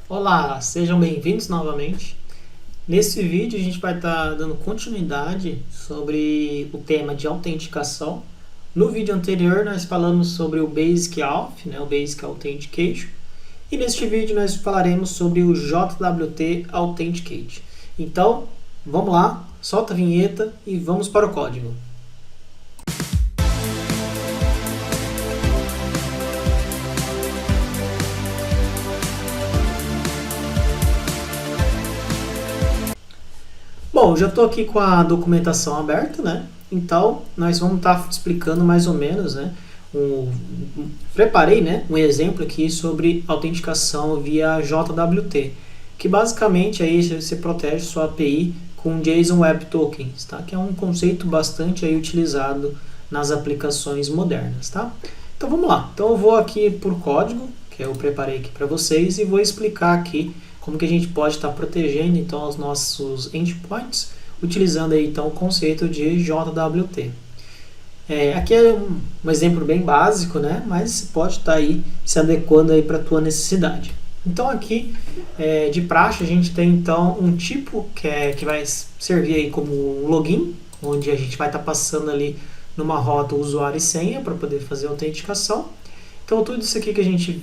Olá, sejam bem-vindos novamente. Nesse vídeo a gente vai estar dando continuidade sobre o tema de autenticação. No vídeo anterior nós falamos sobre o Basic Auth, o Basic Authentication, e neste vídeo nós falaremos sobre o JWT Authenticate. Então, vamos lá, solta a vinheta e vamos para o código. Bom, já estou aqui com a documentação aberta, né? Então, nós vamos estar explicando mais ou menos, né? Preparei, né, um exemplo aqui sobre autenticação via JWT, que basicamente aí você protege sua API com JSON Web Tokens, tá? Que é um conceito bastante aí utilizado nas aplicações modernas, tá? Então vamos lá. Então eu vou aqui por código, que eu preparei aqui para vocês, e vou explicar aqui como que a gente pode estar protegendo então os nossos endpoints, utilizando aí então o conceito de JWT. Aqui é um exemplo bem básico, né? Mas pode estar aí se adequando aí para a tua necessidade. Então aqui, de praxe, a gente tem então um tipo que vai servir aí como um login, onde a gente vai estar passando ali numa rota usuário e senha para poder fazer a autenticação. Então tudo isso aqui que a gente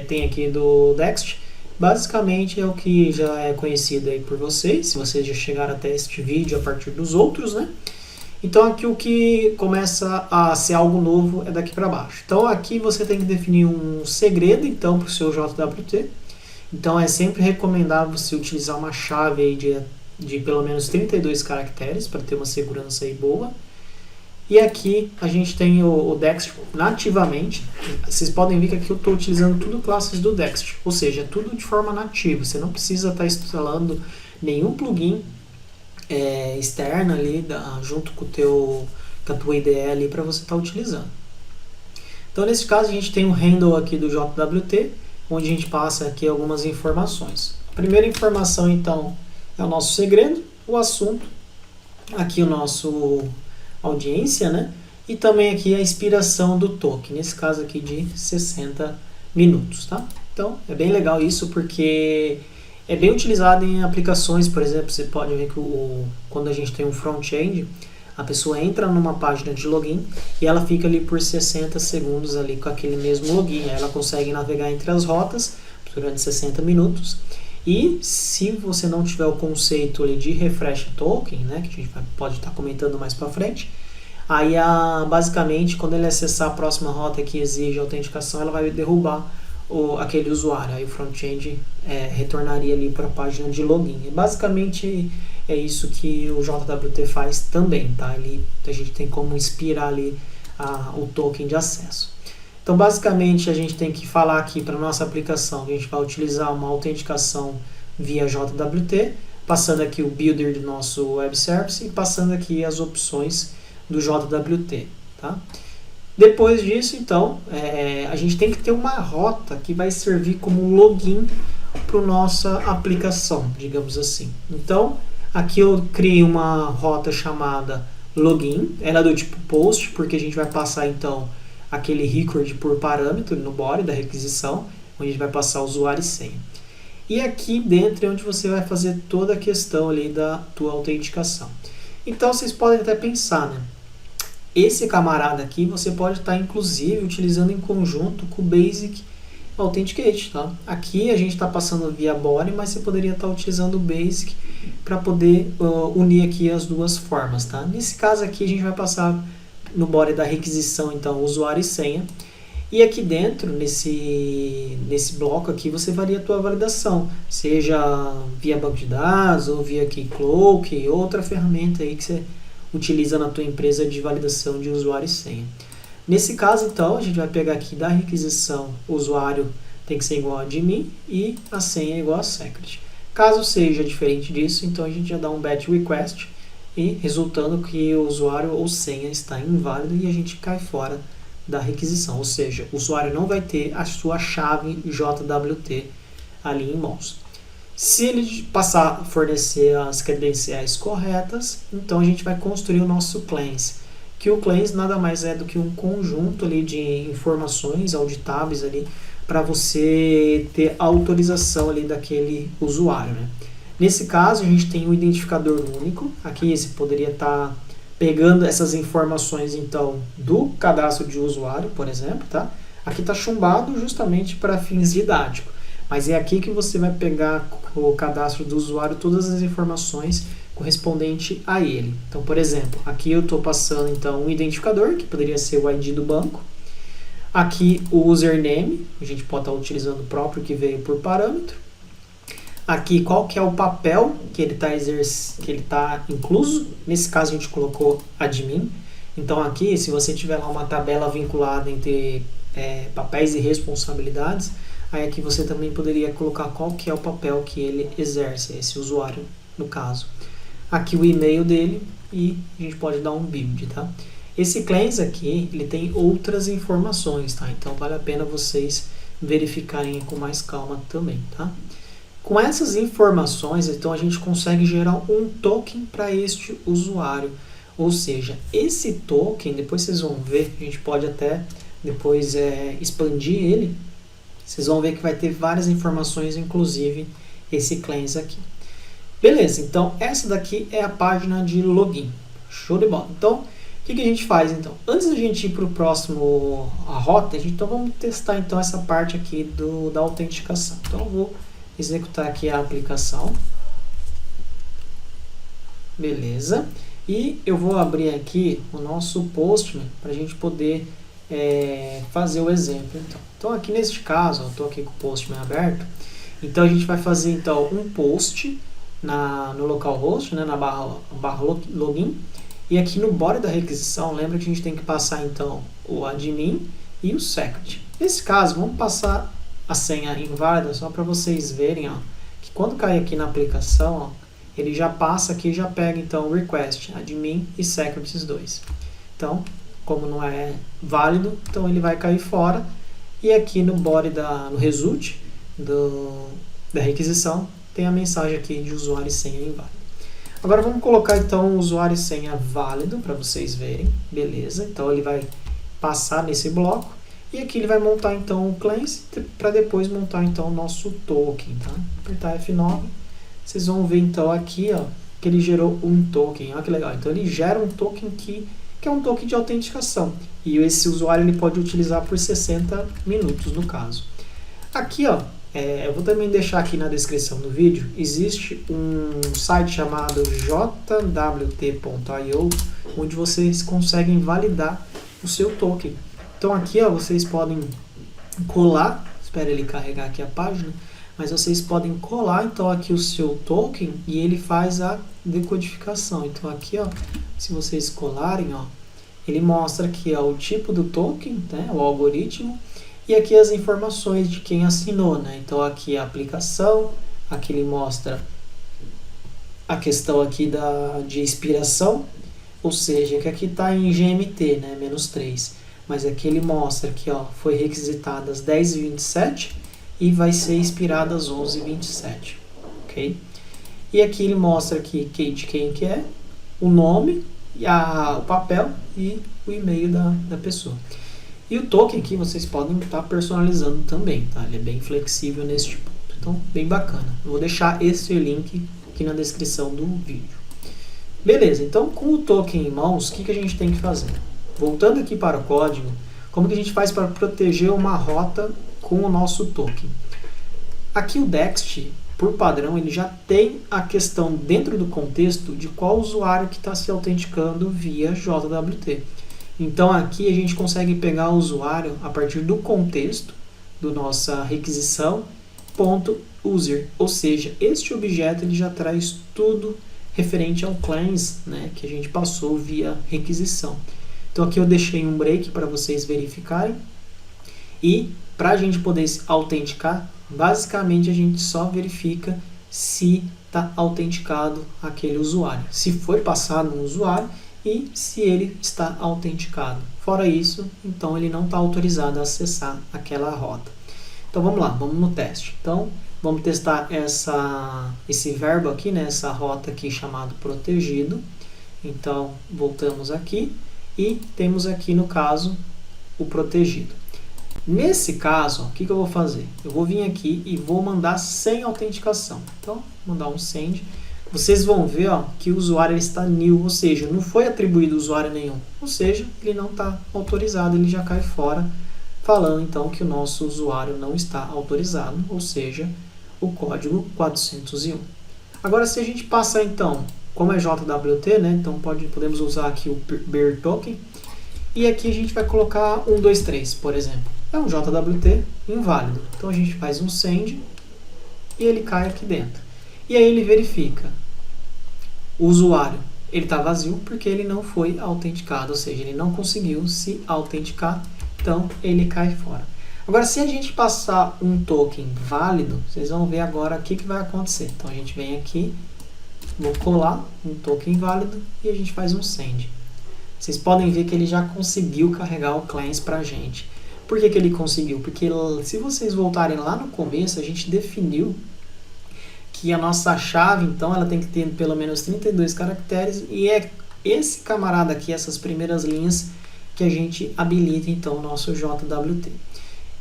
tem aqui do Dext, basicamente é o que já é conhecido aí por vocês, se vocês já chegaram até este vídeo a partir dos outros, né? Então aqui o que começa a ser algo novo é daqui para baixo. Então aqui você tem que definir um segredo então para o seu JWT. Então é sempre recomendável você utilizar uma chave aí de pelo menos 32 caracteres para ter uma segurança aí boa. E aqui a gente tem o Dext nativamente. Vocês podem ver que aqui eu estou utilizando tudo classes do Dext, ou seja, tudo de forma nativa. Você não precisa estar instalando nenhum plugin externa ali junto com a tua IDE ali para você estar utilizando. Então nesse caso a gente tem um handle aqui do JWT, onde a gente passa aqui algumas informações. A primeira informação então é o nosso segredo, o assunto, aqui o nosso audiência, né? E também aqui a expiração do token, nesse caso aqui de 60 minutos, tá? Então é bem legal isso porque é bem utilizado em aplicações, por exemplo, você pode ver que quando a gente tem um front-end, a pessoa entra numa página de login e ela fica ali por 60 segundos ali com aquele mesmo login. Aí ela consegue navegar entre as rotas durante 60 minutos. E se você não tiver o conceito ali de refresh token, né, que a gente pode estar comentando mais para frente, aí basicamente quando ele acessar a próxima rota que exige autenticação, ela vai derrubar aquele usuário, aí o front-end retornaria ali para a página de login. E basicamente é isso que o JWT faz também, tá? A gente tem como inspirar ali o token de acesso. Então basicamente a gente tem que falar aqui para a nossa aplicação que a gente vai utilizar uma autenticação via JWT, passando aqui o builder do nosso web service e passando aqui as opções do JWT, tá? Depois disso, então, a gente tem que ter uma rota que vai servir como login para a nossa aplicação, digamos assim. Então, aqui eu criei uma rota chamada login, ela é do tipo post, porque a gente vai passar, então, aquele record por parâmetro no body da requisição, onde a gente vai passar usuário e senha. E aqui dentro é onde você vai fazer toda a questão ali da tua autenticação. Então, vocês podem até pensar, né? Esse camarada aqui você pode estar inclusive utilizando em conjunto com o Basic Authenticate, tá? Aqui a gente está passando via body, mas você poderia estar utilizando o Basic para poder unir aqui as duas formas, tá? Nesse caso aqui a gente vai passar no body da requisição, então, usuário e senha. E aqui dentro, nesse bloco aqui, você varia a tua validação, seja via banco de dados ou via Keycloak, outra ferramenta aí que você utiliza na tua empresa de validação de usuário e senha. Nesse caso, então, a gente vai pegar aqui da requisição, o usuário tem que ser igual a admin e a senha é igual a secret. Caso seja diferente disso, então a gente já dá um batch request e resultando que o usuário ou senha está inválido e a gente cai fora da requisição, ou seja, o usuário não vai ter a sua chave JWT ali em mãos. Se ele passar a fornecer as credenciais corretas, então a gente vai construir o nosso cleanse, que o cleanse nada mais é do que um conjunto ali de informações auditáveis ali para você ter autorização ali daquele usuário, né? Nesse caso, a gente tem um identificador único. Aqui você poderia estar pegando essas informações, então, do cadastro de usuário, por exemplo, tá? Aqui está chumbado justamente para fins didáticos, mas é aqui que você vai pegar o cadastro do usuário, todas as informações correspondente a ele. Então, por exemplo, aqui eu estou passando então um identificador, que poderia ser o ID do banco. Aqui o username, a gente pode estar utilizando o próprio que veio por parâmetro. Aqui qual que é o papel que ele está incluso. Nesse caso a gente colocou admin. Então aqui, se você tiver lá uma tabela vinculada entre papéis e responsabilidades, aí aqui você também poderia colocar qual que é o papel que ele exerce, esse usuário no caso. Aqui o e-mail dele e a gente pode dar um build, tá? Esse claims aqui, ele tem outras informações, tá? Então vale a pena vocês verificarem com mais calma também, tá? Com essas informações, então a gente consegue gerar um token para este usuário. Ou seja, esse token, depois vocês vão ver, a gente pode até depois expandir ele. Vocês vão ver que vai ter várias informações, inclusive esse claims aqui. Beleza, então essa daqui é a página de login. Show de bola. Então, o que a gente faz então? Antes da gente ir para o próximo, a rota, então vamos testar então essa parte aqui da autenticação. Então eu vou executar aqui a aplicação. Beleza. E eu vou abrir aqui o nosso Postman para a gente poder fazer o exemplo. Então aqui neste caso, eu estou aqui com o Postman aberto. Então a gente vai fazer então um post no localhost, né, na barra login. E aqui no body da requisição, lembra que a gente tem que passar então o admin e o secret. Nesse caso, vamos passar a senha inválida só para vocês verem, ó, que quando cair aqui na aplicação, ó, ele já passa aqui e já pega então o request, admin e secret, esses dois. Então, como não é válido, então ele vai cair fora. E aqui no body no result da requisição, tem a mensagem aqui de usuário e senha inválido. Agora vamos colocar então o usuário e senha válido para vocês verem. Beleza, então ele vai passar nesse bloco. E aqui ele vai montar então o claims para depois montar então o nosso token, tá? Apertar F9, vocês vão ver então aqui, ó, que ele gerou um token. Olha que legal. Então ele gera um token que é um token de autenticação. E esse usuário ele pode utilizar por 60 minutos no caso. Aqui, ó, eu vou também deixar aqui na descrição do vídeo, existe um site chamado jwt.io, onde vocês conseguem validar o seu token. Então aqui, ó, vocês podem colar, espera ele carregar aqui a página, mas vocês podem colar então aqui o seu token e ele faz a decodificação. Então aqui, ó, se vocês colarem, ó, ele mostra aqui, ó, o tipo do token, né, o algoritmo, e aqui as informações de quem assinou, né? Então aqui a aplicação, aqui ele mostra a questão aqui de expiração, ou seja, que aqui está em GMT, né, -3. Mas aqui ele mostra que, ó, foi requisitada às 10h27 e vai ser expirada às 11h27, ok? E aqui ele mostra aqui de quem que é, o nome, o papel e o e-mail da pessoa. E o token aqui vocês podem estar personalizando também, tá? Ele é bem flexível nesse ponto. Então, bem bacana. Eu vou deixar esse link aqui na descrição do vídeo. Beleza, então com o token em mãos, o que a gente tem que fazer? Voltando aqui para o código, como que a gente faz para proteger uma rota com o nosso token? Aqui o Dext, por padrão, ele já tem a questão dentro do contexto de qual usuário que está se autenticando via JWT. Então aqui a gente consegue pegar o usuário a partir do contexto da nossa requisição .user, ou seja, este objeto ele já traz tudo referente ao claims, né, que a gente passou via requisição. Então aqui eu deixei um break para vocês verificarem e para a gente poder autenticar, basicamente a gente só verifica se está autenticado aquele usuário, se foi passado um usuário e se ele está autenticado. Fora isso, então ele não está autorizado a acessar aquela rota. Então vamos lá, vamos no teste. Então vamos testar esse verbo aqui, né, essa rota aqui chamado protegido. Então voltamos aqui e temos aqui no caso o protegido. Nesse caso, o que eu vou fazer? Eu vou vir aqui e vou mandar sem autenticação. Então, vou mandar um send. Vocês vão ver que o usuário está new, ou seja, não foi atribuído usuário nenhum. Ou seja, ele não está autorizado, ele já cai fora, falando então que o nosso usuário não está autorizado, ou seja, o código 401. Agora, se a gente passar então, como é JWT, né, então podemos usar aqui o bear token, e aqui a gente vai colocar 123, por exemplo. É um JWT inválido. Então a gente faz um send e ele cai aqui dentro. E aí ele verifica o usuário. Ele está vazio porque ele não foi autenticado, ou seja, ele não conseguiu se autenticar, então ele cai fora. Agora, se a gente passar um token válido, vocês vão ver agora o que vai acontecer. Então a gente vem aqui, vou colar um token válido e a gente faz um send. Vocês podem ver que ele já conseguiu carregar o class para a gente. Por que ele conseguiu? Porque se vocês voltarem lá no começo, a gente definiu que a nossa chave, então, ela tem que ter pelo menos 32 caracteres e é esse camarada aqui, essas primeiras linhas, que a gente habilita, então, o nosso JWT.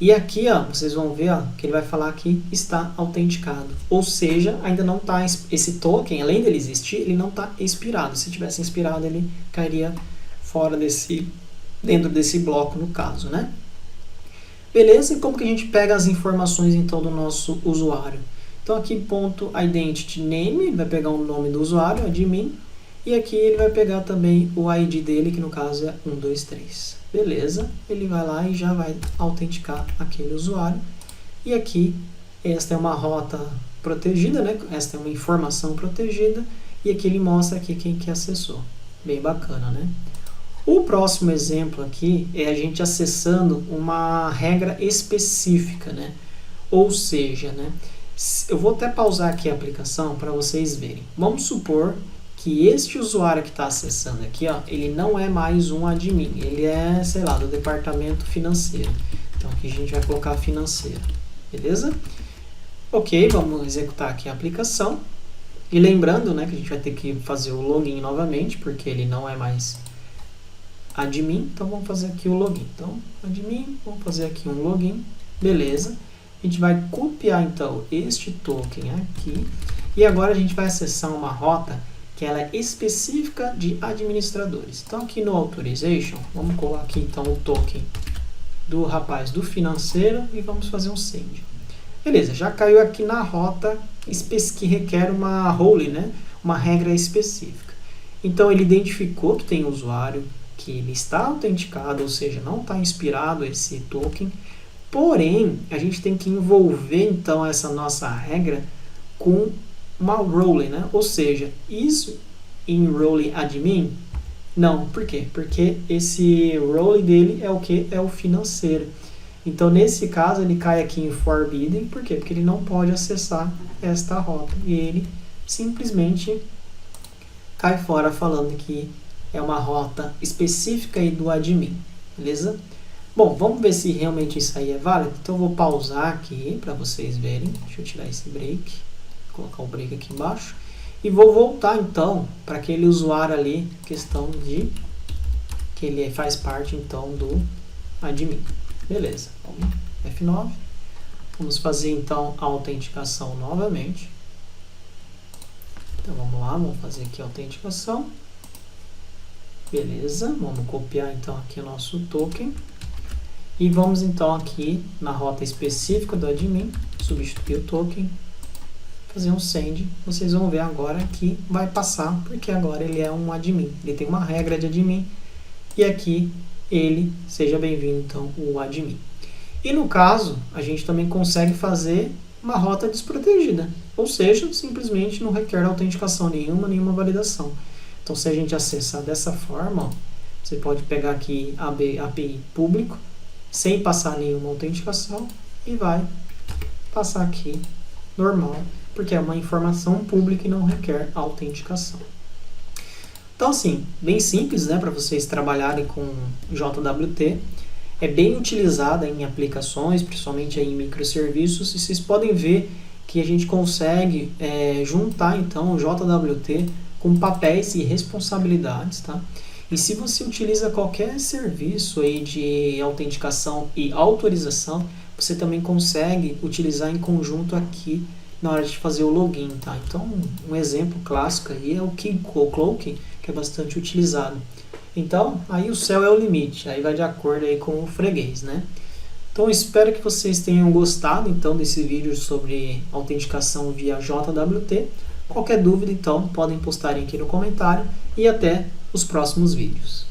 E aqui, vocês vão ver que ele vai falar que está autenticado. Ou seja, ainda não está esse token, além dele existir, ele não está expirado. Se tivesse expirado, ele cairia fora dentro desse bloco, no caso, né? Beleza? E como que a gente pega as informações, então, do nosso usuário? Então, aqui, ponto identity name, ele vai pegar o nome do usuário, admin, e aqui ele vai pegar também o ID dele, que no caso é 123. Beleza? Ele vai lá e já vai autenticar aquele usuário. E aqui, esta é uma rota protegida, né? Esta é uma informação protegida, e aqui ele mostra aqui quem que acessou. Bem bacana, né? O próximo exemplo aqui é a gente acessando uma regra específica, né? Ou seja, né? Eu vou até pausar aqui a aplicação para vocês verem. Vamos supor que este usuário que está acessando aqui, ele não é mais um admin, ele é, sei lá, do departamento financeiro. Então aqui a gente vai colocar financeiro, beleza? Ok, vamos executar aqui a aplicação. E lembrando, né, que a gente vai ter que fazer o login novamente, porque ele não é mais admin, então vamos fazer aqui o login. Então, admin, vamos fazer aqui um login, beleza. A gente vai copiar então este token aqui e agora a gente vai acessar uma rota que ela é específica de administradores. Então aqui no Authorization, vamos colar aqui então o token do rapaz do financeiro e vamos fazer um send. Beleza, já caiu aqui na rota que requer uma role, né? Uma regra específica. Então ele identificou que tem usuário, que ele está autenticado, ou seja, não está inspirado esse token. Porém, a gente tem que envolver então essa nossa regra com uma role, né? Ou seja, isso em role admin? Não, por quê? Porque esse role dele é o que? É o financeiro. Então, nesse caso, ele cai aqui em forbidden, por quê? Porque ele não pode acessar esta rota. E ele simplesmente cai fora falando que é uma rota específica aí do admin, beleza? Bom, vamos ver se realmente isso aí é válido. Então eu vou pausar aqui para vocês verem. Deixa eu tirar esse break, colocar o break aqui embaixo. E vou voltar então para aquele usuário ali, questão de que ele faz parte então do admin. Beleza, vamos F9. Vamos fazer então a autenticação novamente. Então vamos lá, vamos fazer aqui a autenticação. Beleza, vamos copiar então aqui o nosso token. E vamos então aqui na rota específica do admin, substituir o token, fazer um send. Vocês vão ver agora que vai passar, porque agora ele é um admin. Ele tem uma regra de admin e aqui ele, seja bem-vindo então o admin. E no caso, a gente também consegue fazer uma rota desprotegida, ou seja, simplesmente não requer autenticação nenhuma validação. Então se a gente acessar dessa forma, você pode pegar aqui API público, sem passar nenhuma autenticação e vai passar aqui normal, porque é uma informação pública e não requer autenticação. Então assim, bem simples, né, para vocês trabalharem com JWT, é bem utilizada em aplicações, principalmente em microserviços, e vocês podem ver que a gente consegue juntar então o JWT com papéis e responsabilidades, tá? E se você utiliza qualquer serviço aí de autenticação e autorização, você também consegue utilizar em conjunto aqui na hora de fazer o login, tá? Então, um exemplo clássico aí é o Keycloak, que é bastante utilizado. Então, aí o céu é o limite, aí vai de acordo aí com o freguês, né? Então, espero que vocês tenham gostado, então, desse vídeo sobre autenticação via JWT. Qualquer dúvida, então, podem postar aqui no comentário e até os próximos vídeos.